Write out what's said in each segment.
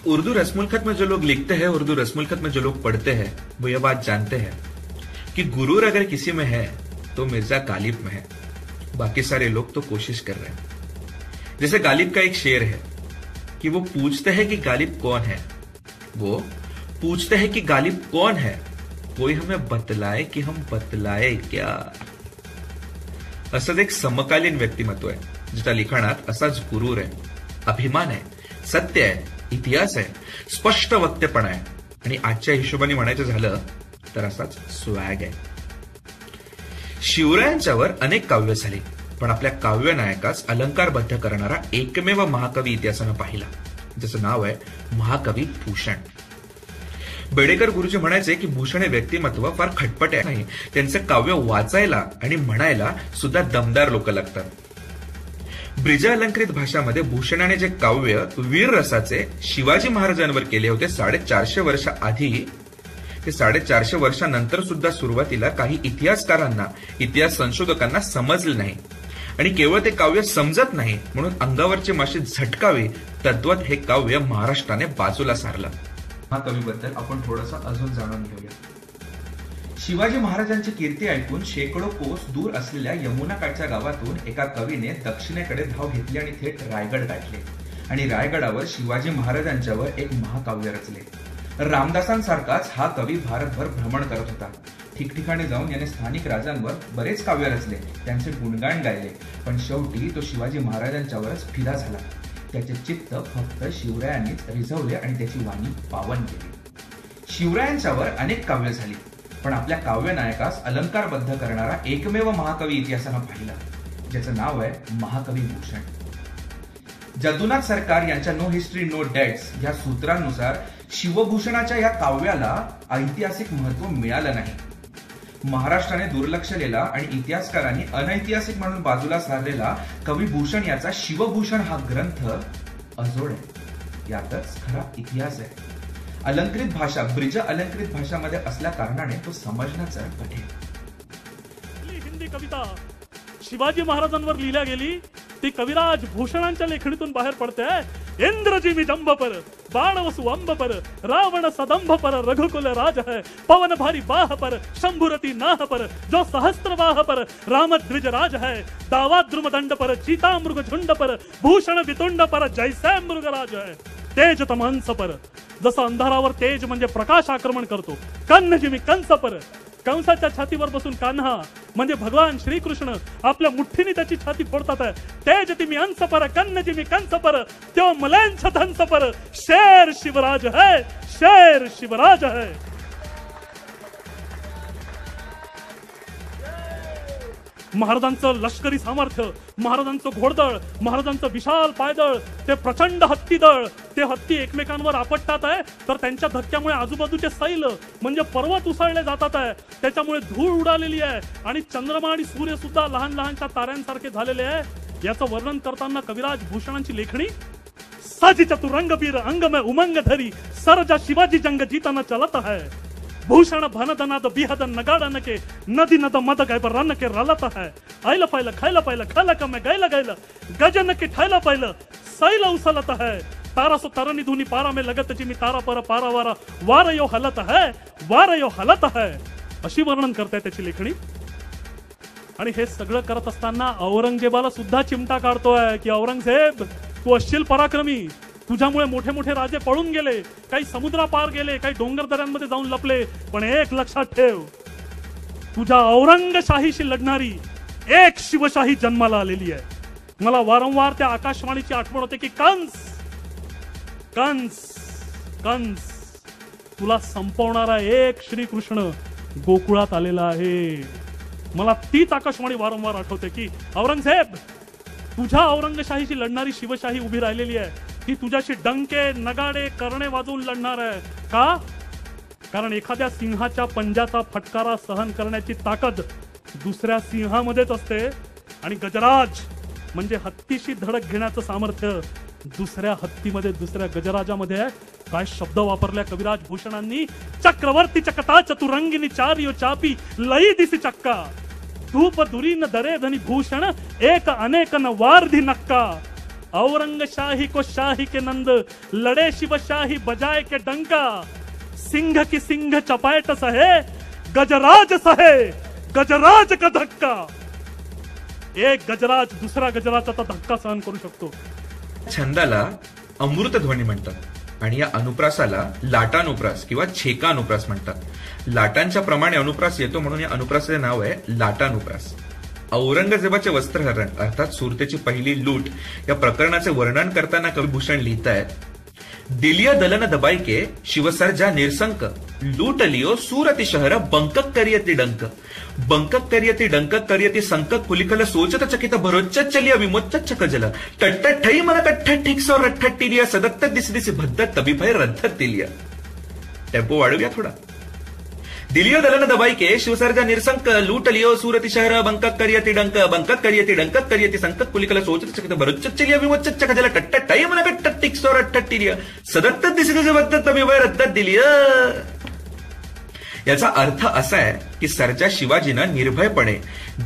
उर्दू रस्मुल-खत में जो लोग लिखते हैं, उर्दू रस्मुल-खत में जो लोग पढ़ते हैं, वो ये बात जानते हैं कि गुरूर अगर किसी में है तो मिर्जा गालिब में है। बाकी सारे लोग तो कोशिश कर रहे हैं। जैसे गालिब का एक शेर है कि वो पूछते हैं कि गालिब कौन है, वो पूछते हैं कि गालिब कौन है, कोई हमें बतलाए कि हम बतलाए क्या। असंच एक समकालीन व्यक्तिमत्व आहे, ज्याच्या लिखाणात असाच गुरूर आहे, अभिमान आहे, सत्य आहे, इतिहास आहे, स्पष्ट वक्तेपणा आहे आणि आजच्या हिशोबाने म्हणायचं झालं तर असाच स्वॅग आहे। शिवरायांच्यावर अनेक काव्य झाली, पण आपल्या काव्य नायकास अलंकारबद्ध करणारा एकमेव महाकवी इतिहासानं पाहिला, ज्याचं नाव आहे महाकवी भूषण। बेडेकर गुरुजी म्हणायचे की भूषण हे व्यक्तिमत्व फार खटपट आहे नाही, त्यांचं काव्य वाचायला आणि म्हणायला सुद्धा दमदार लोक लागतात। ब्रिज अलंकृत भाषामध्ये भूषणाने जे काव्य वीर रसाचे शिवाजी महाराजांवर केले होते 450 वर्ष आधी, ते 450 वर्षानंतर सुद्धा सुरुवातीला काही इतिहासकारांना, इतिहास संशोधकांना समजले नाही आणि केवळ ते काव्य समजत नाही म्हणून अंगावरचे मासे झटकावे तद्वत हे काव्य महाराष्ट्राने बाजूला सारलं। हा कवीबद्दल आपण थोडंसं अजून जाणून घेऊया। शिवाजी महाराजांची कीर्ती ऐकून शेकडो कोस दूर असलेल्या यमुना काठच्या गावातून एका कवीने दक्षिणेकडे धाव घेतली आणि थेट रायगड गाठले आणि रायगडावर शिवाजी महाराजांच्यावर एक महाकाव्य रचले। रामदासांसारखाच हा कवी भारतभर भ्रमण करत होता। ठिकठिकाणी जाऊन याने स्थानिक राजांवर बरेच काव्य रचले, त्यांचे गुणगान गायले, पण शेवटी तो शिवाजी महाराजांच्यावरच फिदा झाला। त्याचे चित्त फक्त शिवरायांनीच रिझवले आणि त्याची वाणी पावन केली। शिवरायांच्यावर अनेक काव्य झाली, पण आपल्या काव्य नायकास अलंकारबद्ध करणारा एकमेव महाकवी इतिहासानं पाहिला, ज्याचं नाव आहे महाकवी भूषण। जदुनाथ सरकार यांच्या नो हिस्ट्री नो डेट्स या सूत्रांनुसार शिवभूषणाच्या या काव्याला ऐतिहासिक महत्व मिळालं नाही। महाराष्ट्राने दुर्लक्षलेला आणि इतिहासकारांनी अनैतिहासिक म्हणून बाजूला सारलेला कवी भूषण याचा शिवभूषण हा ग्रंथ अजोड आहे, यातच खरा इतिहास आहे। अलंकृत भाषा ब्रिज अलंकृत भाषामध्ये असल्या कारणाने तो समजणं जरा कठीण। हिंदी कविता शिवाजी महाराजांवर लिहिल्या गेली ती कविराज भूषणांच्या लेखणीतून बाहेर पडते। इंद्रजिमी जंब पर बाणवसु अंब पर रावण सदंभ पर रघुकुल राज है, पवन भारी बाह पर शंभुरति नाह पर जो सहस्त्रवाह पर राम द्विज राज है, दावा द्रुम दंड पर चीता मृग झुंड पर भूषण वितुंड पर जैसे मृगराज है। तेज तमहंस पर जसं अंधारावर तेज म्हणजे प्रकाश आक्रमण करतो, कन्नजिमी कंस पर कंसाच्या छातीवर बसून कान्हा म्हणजे भगवान श्रीकृष्ण आपल्या मुठ्ठीने त्याची छाती फोडतात। तेज तिमी अंस पर कन्नजिमी कंस पर त्यो मलेंछ धंस पर शेर शिवराज है, शेर शिवराज है। महाराजांचं लष्करी सामर्थ्य, महाराजांचं घोडदळ, महाराजांचं विशाल पायदळ, ते प्रचंड हत्तीदळ, ते हत्ती एकमेकांवर आपटतात आहे, तर त्यांच्या धक्क्यामुळे आजूबाजूचे सैल म्हणजे पर्वत उसळले जातात आहे, त्याच्यामुळे धूळ उडालेली आहे आणि चंद्रमा आणि सूर्य सुद्धा लहान लहानच्या ताऱ्यांसारखे झालेले आहे। याचं वर्णन करताना कविराज भूषणांची लेखणी साजी चतुरंगवीर अंग में उमंग धरी सरजा शिवाजी जंग जीतना चलता है, भूषण भनदनाद बिहद नगाड़न के नदी नद मद गैब रन के रलता है, आयला पाहिलं खायला पाहिलं खायला कम्या गायला गायलं गज नक्की ठायला पाहिलं सैला उसालत है तारा सो तरनी धुनी पारा में लगत मी तारा पर पारा वारा वार यो हलत है अशी वर्णन करताय त्याची लेखणी. आणि हे सगळं करत असताना औरंगजेबाला सुद्धा चिमटा काढतोय की औरंगजेब तू असशील पराक्रमी, तुझ्यामुळे मोठे मोठे राजे पळून गेले, काही समुद्रापार गेले, काही डोंगर दऱ्यांमध्ये जाऊन लपले, पण एक लक्षात ठेव, तुझ्या औरंगशाहीशी लढणारी एक शिवशाही जन्माला आलेली आहे. मला वारंवार त्या आकाशवाणीची आठवण होते की कंस कंस कंस तुला संपवणारा एक श्रीकृष्ण गोकुळात आलेला आहे. मला तीच आकाशवाणी वारंवार आठवते की औरंगजेब तुझ्या औरंगशाहीशी लढणारी शिवशाही उभी राहिलेली आहे. ती तुझ्याशी डंके नगाडे करणे वाजवून लढणार आहे. का? कारण एखाद्या सिंहाच्या पंजाचा फटकारा सहन करण्याची ताकद दुसऱ्या सिंहामध्येच असते आणि गजराज म्हणजे हत्तीशी धडक घेण्याचं सामर्थ्य दुसऱ्या हत्तीमध्ये, दुसऱ्या गजराजामध्ये आहे. काय शब्द वापरल्या कविराज भूषणांनी. चक्रवर्ती चकता चतुरंगिनी चार्यो चापी लई दिसी चक्का धूप दुरीन दरे धनी भूषण एक अनेक न वारधी नक्का. औरंगशाही को शाही के नंद लड़े शिवशाही बजाए के डंका. सिंह की सिंह चपाट सहे गजराज का धक्का. एक गजराज दुसरा गजराजाचा धक्का सहन करू शकतो. छंदाला अमृतध्वनी म्हणतात आणि या अनुप्रासाला लाटानुप्रास किंवा छेकानुप्रास म्हणतात. लाटांच्या प्रमाणे अनुप्रास येतो म्हणून या अनुप्रासाचे नाव आहे लाटानुप्रास. औरंगजेबाचे वस्त्रहरण अर्थात सुरतेची पहिली लूट या प्रकरणाचे वर्णन करताना कविभूषण लिहितायत. दिलिया दलन दबाई के शिवसर्जा निरसंक लूट लियो सूरती शहर बंकक करियती डंक. बंकक करियती डंकक करियती संकक कुलिकल सोचत चकित भरोच्च चलिया विमोच्च कजल टट्ट ठई मन कट्ठ ठीक सो रट्ठ टिलिया सदत्त दिस दिस भद्दत तबिफय रद्धत तिलिया. टेम्पो वाढवूया थोडा. दिलियो दलन दबाई के शिवसर्जा निरसंक लूट लियो सूरती शहर बंकक करियती डंक बंकक करियती डंकक करियती संकक कुलिकल सोचत चकित भरोच्च चलिया विमोच्च कजल टट्ट ठई मन कट्ठ ठीक सो रट्ठ टिलिया सदत्त दिस दिस भद्दत तबिफय रद्धत दिलिया. याचा अर्थ असा आहे की सरजा शिवाजीनं निर्भयपणे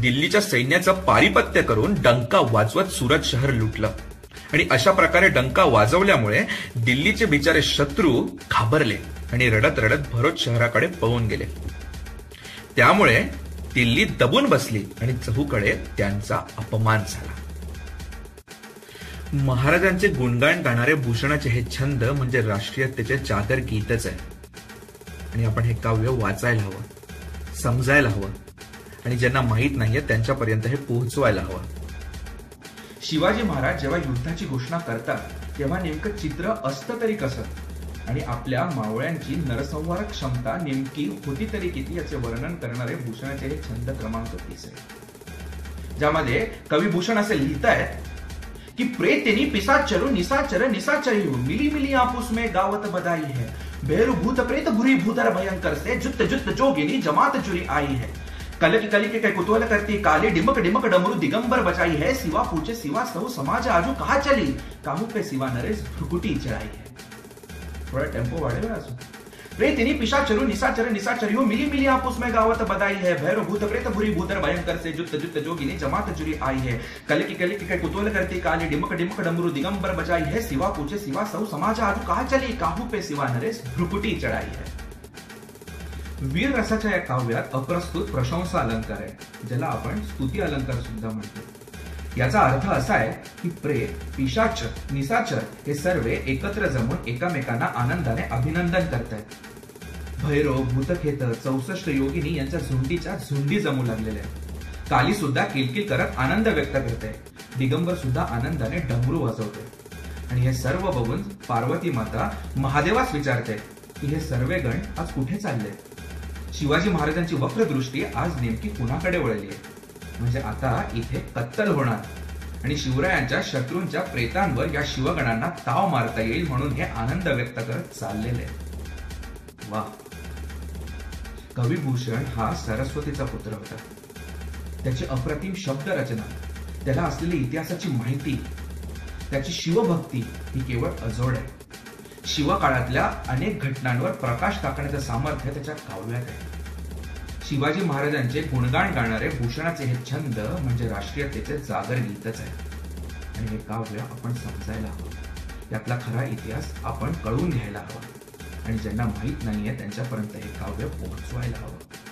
दिल्लीच्या सैन्याचं पारिपत्य करून डंका वाजवत सुरत शहर लुटलं आणि अशा प्रकारे डंका वाजवल्यामुळे दिल्लीचे बिचारे शत्रू घाबरले आणि रडत रडत भरोच शहराकडे पळून गेले. त्यामुळे दिल्ली दबून बसली आणि चहूकडे त्यांचा अपमान झाला. महाराजांचे गुणगान गाणारे भूषणाचे हे छंद म्हणजे राष्ट्रीयतेचे जागर गीतच आहे आणि आपण हे काव्य वाचायला हवं, समजायला हवं आणि ज्यांना माहीत नाहीये त्यांच्यापर्यंत हे पोहोचवायला हवं. शिवाजी महाराज जेव्हा युद्धाची घोषणा करतात तेव्हा नेमकं चित्र असतं तरी कसं आणि आपल्या मावळ्यांची नरसंहारक क्षमता नेमकी होती तरी किती याचे वर्णन करणारे भूषणाचे हे छंद क्रमांक 30 आहे, ज्यामध्ये कविभूषण असे लिहितायत की प्रेतेनी पिसाचरू निसाचर निसाचरी मिली मिली आपूस में गावत बधाई है बेरु भूत प्रेत बुरी भूधर भयंकर से जुत जुत जोगिनी जमात जुरी आई है. कल की कई कुतूहल करती काली डिमक डिमक डमरू दिगंबर बचाई है. सिवा पूछे सिवा सहु समाज आजू कहा चली काहू पे सिवा नरेश भ्रुकुटी चढ़ाई है. थोड़ा टेम्पो वाढेगा असो. प्रेतिनी पिशाचरू निसाचर निसाचरी हो मिली मिली आपस में गावत बधाई है भैरव भूत प्रेत बुरी भूधर भयंकर से जुत जुत जोगिनी जमात जुरी आई है. कल की कई कुतूहल करती काली डिमक डिमक डमरू दिगंबर बचाई है. सिवा पूछे सिवा सहु समाज आजू कहा चली काहू पे सिवा नरेश भ्रुकुटी चढ़ाई है. वीर रसाच्या या काव्यात अप्रस्तुत प्रशंसा अलंकार आहे, ज्याला आपण स्तुती अलंकार सुद्धा म्हणतो. याचा अर्थ असा आहे की प्रेत, पिशाच, निसाचर हे सर्व एकत्र जमून एकमेकांना आनंदाने अभिनंदन करतायत. भैरव, भूतखेत, 64 योगिनी यांच्या झुंडीच्या झुंडी जमू लागलेल्या आहेत. काली सुद्धा किलकिल करत आनंद व्यक्त करते. दिगंबर सुद्धा आनंदाने डमरू वाजवते आणि हे सर्व बघून पार्वती माता महादेवास विचारते की हे सर्व गण आज कुठे चालले. शिवाजी महाराजांची वक्रदृष्टी आज नेमकी कुणाकडे वळली आहे, म्हणजे आता इथे कत्तल होणार आणि शिवरायांच्या शत्रूंच्या प्रेतांवर या शिवगणांना ताव मारता येईल म्हणून हे आनंद व्यक्त करत चाललेले. वा. कविभूषण हा सरस्वतीचा पुत्र होता. त्याची अप्रतिम शब्द रचना, त्याला असलेली इतिहासाची माहिती, त्याची शिवभक्ती ही केवळ अजोड आहे. शिवकाळातल्या अनेक घटनांवर प्रकाश टाकण्याचं सामर्थ्य त्याच्या काव्यात आहे. शिवाजी महाराजांचे गुणगान गाणारे भूषणाचे हे छंद म्हणजे राष्ट्रीयतेचे जागर गीतच आहे. आणि हे काव्य आपण समजायला हवं. यातला खरा इतिहास आपण कळून घ्यायला हवा आणि ज्यांना माहीत नाहीये त्यांच्यापर्यंत हे काव्य पोहोचवायला हवं.